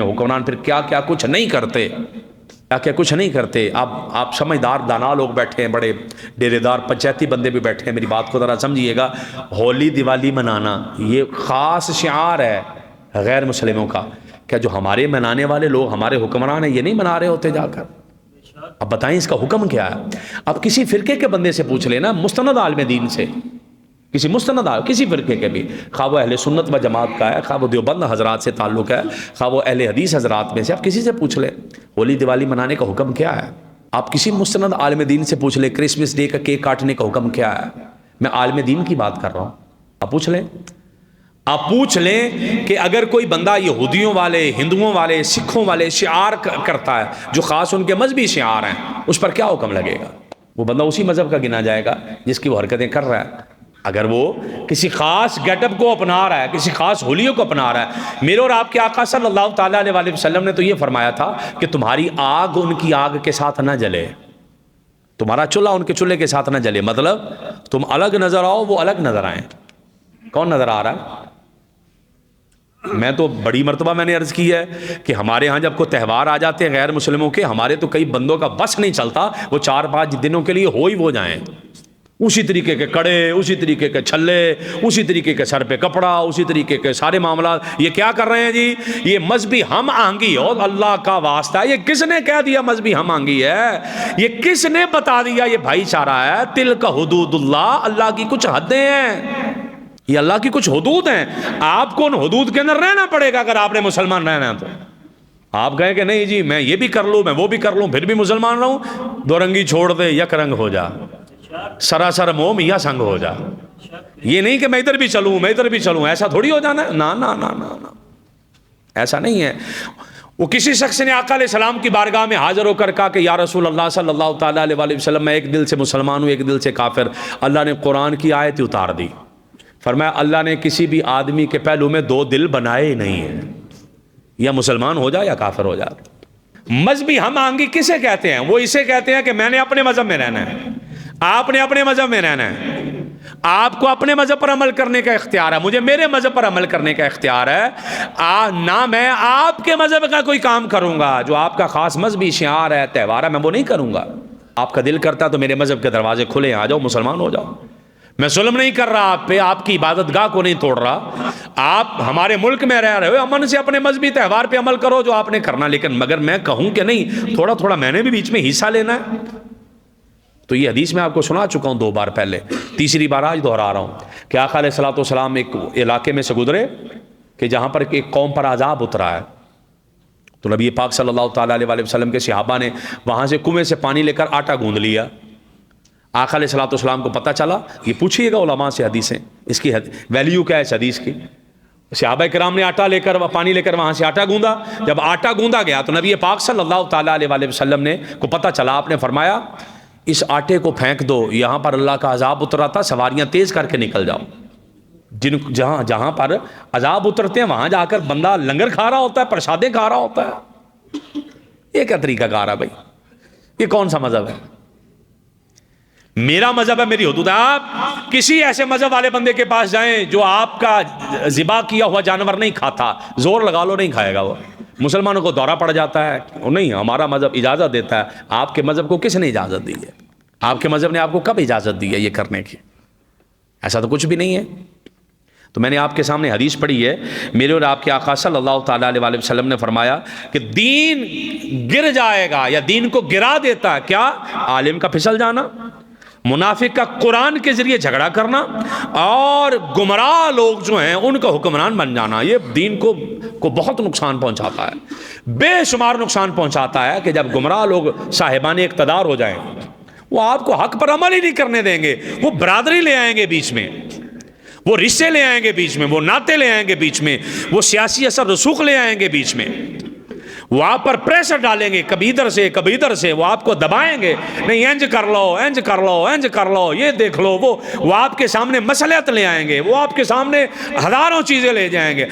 حکمران پھر کیا کیا کچھ نہیں کرتے، کیا کیا کچھ نہیں کرتے۔ آپ سمجھدار دانا لوگ بیٹھے ہیں، بڑے ڈیرے دار پنچایتی بندے بھی بیٹھے ہیں، میری بات کو ذرا سمجھیے گا۔ ہولی دیوالی منانا یہ خاص شعار ہے غیر مسلموں کا، کیا جو ہمارے منانے والے لوگ ہمارے حکمران ہیں یہ نہیں منا رہے ہوتے جا کر؟ اب بتائیں اس کا حکم کیا ہے؟ اب کسی فرقے کے بندے سے پوچھ لینا، مستند عالم دین سے، کسی مستند کسی فرقے کے بھی، خواہ وہ اہل سنت و جماعت کا ہے، خواہ وہ دیوبند حضرات سے تعلق ہے، خواہ وہ اہل حدیث حضرات میں سے، آپ کسی سے پوچھ لیں ہولی دیوالی منانے کا حکم کیا ہے۔ آپ کسی مستند عالم دین سے پوچھ لیں کرسمس ڈے کا کیک کاٹنے کا حکم کیا ہے۔ میں عالم دین کی بات کر رہا ہوں، آپ پوچھ لیں۔ آپ پوچھ لیں کہ اگر کوئی بندہ یہودیوں والے، ہندوؤں والے، سکھوں والے شعار کرتا ہے جو خاص ان کے مذہبی شعار ہیں، اس پر کیا حکم لگے گا؟ وہ بندہ اسی مذہب کا گنا جائے گا جس کی وہ حرکتیں کر رہا ہے۔ اگر وہ کسی خاص گیٹ اپ کو اپنا رہا ہے، کسی خاص ہولیوں کو اپنا رہا ہے۔ میرے اور آپ کے آقا صلی اللہ تعالیٰ علیہ وسلم نے تو یہ فرمایا تھا کہ تمہاری آگ ان کی آگ کے ساتھ نہ جلے، تمہارا چولہا ان کے چولہے کے ساتھ نہ جلے، مطلب تم الگ نظر آؤ وہ الگ نظر آئیں۔ کون نظر آ رہا ہے؟ میں تو بڑی مرتبہ میں نے عرض کی ہے کہ ہمارے ہاں جب کوئی تہوار آ جاتے ہیں غیر مسلموں کے، ہمارے تو کئی بندوں کا بس نہیں چلتا، وہ 4-5 دنوں کے لیے ہو ہی وہ جائیں، اسی طریقے کے کڑے، اسی طریقے کے چھلے، اسی طریقے کے سر پہ کپڑا، اسی طریقے کے سارے معاملات۔ یہ کیا کر رہے ہیں جی؟ یہ مذہبی ہم آہنگی ہو، اللہ کا واسطہ یہ کس نے کہہ دیا مذہبی ہم آہنگی ہے؟ یہ کس نے بتا دیا یہ بھائی چارہ ہے؟ تلک حدود اللہ، اللہ کی کچھ حدیں ہیں، یہ اللہ کی کچھ حدود ہیں، آپ کو ان حدود کے اندر رہنا پڑے گا اگر آپ نے مسلمان رہنا ہے تو۔ آپ کہیں کہ نہیں جی میں یہ بھی کر لوں، میں وہ بھی کر لوں، پھر بھی مسلمان رہوں، دو رنگی چھوڑ دے یک رنگ ہو جا، سراسر موم یا سنگ ہو جا۔ یہ نہیں کہ میں ادھر بھی چلوں میں ادھر بھی چلوں، ایسا تھوڑی ہو جانا ہے، نا نا نا نا نا، ایسا نہیں ہے۔ وہ کسی شخص نے آقا علیہ السلام کی بارگاہ میں حاضر ہو کر کہا کہ یا رسول اللہ صلی اللہ تعالیٰ علیہ وسلم، میں ایک دل سے مسلمان ہوں ایک دل سے کافر۔ اللہ نے قرآن کی آیت اتار دی، فرمایا اللہ نے کسی بھی آدمی کے پہلو میں 2 دل بنائے ہی نہیں ہیں، یا مسلمان ہو جائے یا کافر ہو جائے۔ مذہبی ہم آہنگی کسے کہتے ہیں؟ وہ اسے کہتے ہیں کہ میں نے اپنے مذہب میں رہنا ہے، آپ نے اپنے مذہب میں رہنا ہے، آپ کو اپنے مذہب پر عمل کرنے کا اختیار ہے، مجھے میرے مذہب پر عمل کرنے کا اختیار ہے، نہ میں آپ کے مذہب کا کوئی کام کروں گا جو آپ کا خاص مذہبی شعار ہے، تہوار ہے، میں وہ نہیں کروں گا۔ آپ کا دل کرتا تو میرے مذہب کے دروازے کھلے، آ جاؤ مسلمان ہو جاؤ، میں ظلم نہیں کر رہا آپ پہ، آپ کی عبادت گاہ کو نہیں توڑ رہا، آپ ہمارے ملک میں رہ رہے ہو، امن سے اپنے مذہبی تہوار پہ عمل کرو جو آپ نے کرنا، لیکن مگر میں کہوں کہ نہیں تھوڑا تھوڑا میں نے بھی بیچ میں حصہ لینا ہے۔ تو یہ حدیث میں آپ کو سنا چکا ہوں 2 بار پہلے، تیسری بار آج دہرا رہا ہوں کہ آقا علیہ الصلوۃ والسلام ایک علاقے میں سے گزرے کہ جہاں پر ایک قوم پر عذاب اترا ہے، تو نبی پاک صلی اللہ تعالیٰ علیہ وسلم کے صحابہ نے وہاں سے کنویں سے پانی لے کر آٹا گوندھ لیا۔ آقا علیہ الصلوۃ والسلام کو پتہ چلا، یہ پوچھئے گا علماء سے حدیثیں، اس کی ویلیو کیا ہے اس حدیث کی۔ صحابہ کرام نے آٹا لے کر پانی لے کر وہاں سے آٹا گوندا، جب آٹا گوندا گیا تو نبی پاک صلی اللہ تعالیٰ علیہ وسلم نے کو پتہ چلا، آپ نے فرمایا اس آٹے کو پھینک دو، یہاں پر اللہ کا عذاب اترا تھا، سواریاں تیز کر کے نکل جاؤ۔ جہاں پر عذاب اترتے ہیں وہاں جا کر بندہ لنگر کھا رہا ہوتا ہے، پرسادیں کھا رہا ہوتا ہے، یہ کیا طریقہ کار ہے بھائی؟ یہ کون سا مذہب ہے؟ میرا مذہب ہے، میری حدود ہے۔ آپ کسی ایسے مذہب والے بندے کے پاس جائیں جو آپ کا ذبح کیا ہوا جانور نہیں کھاتا، زور لگا لو نہیں کھائے گا وہ۔ مسلمانوں کو دورہ پڑ جاتا ہے، نہیں ہمارا مذہب اجازت دیتا ہے، آپ کے مذہب کو کس نے اجازت دی ہے؟ آپ کے مذہب نے آپ کو کب اجازت دی ہے یہ کرنے کی؟ ایسا تو کچھ بھی نہیں ہے۔ تو میں نے آپ کے سامنے حدیث پڑھی ہے، میرے اور آپ کے آقا صلی اللہ تعالیٰ علیہ وسلم نے فرمایا کہ دین گر جائے گا یا دین کو گرا دیتا ہے کیا؟ عالم کا پھسل جانا، منافق کا قرآن کے ذریعے جھگڑا کرنا، اور گمراہ لوگ جو ہیں ان کا حکمران بن جانا۔ یہ دین کو بہت نقصان پہنچاتا ہے، بے شمار نقصان پہنچاتا ہے کہ جب گمراہ لوگ صاحبان اقتدار ہو جائیں، وہ آپ کو حق پر عمل ہی نہیں کرنے دیں گے، وہ برادری لے آئیں گے بیچ میں، وہ رشتے لے آئیں گے بیچ میں، وہ ناطے لے آئیں گے بیچ میں، وہ سیاسی اثر رسوخ لے آئیں گے بیچ میں، وہ آپ پر پریشر ڈالیں گے کبھی ادھر سے کبھی ادھر سے، وہ آپ کو دبائیں گے، نہیں انج کر لو انج کر لو انج کر لو، یہ دیکھ لو، وہ آپ کے سامنے مصلحت لے آئیں گے، وہ آپ کے سامنے ہزاروں چیزیں لے جائیں گے۔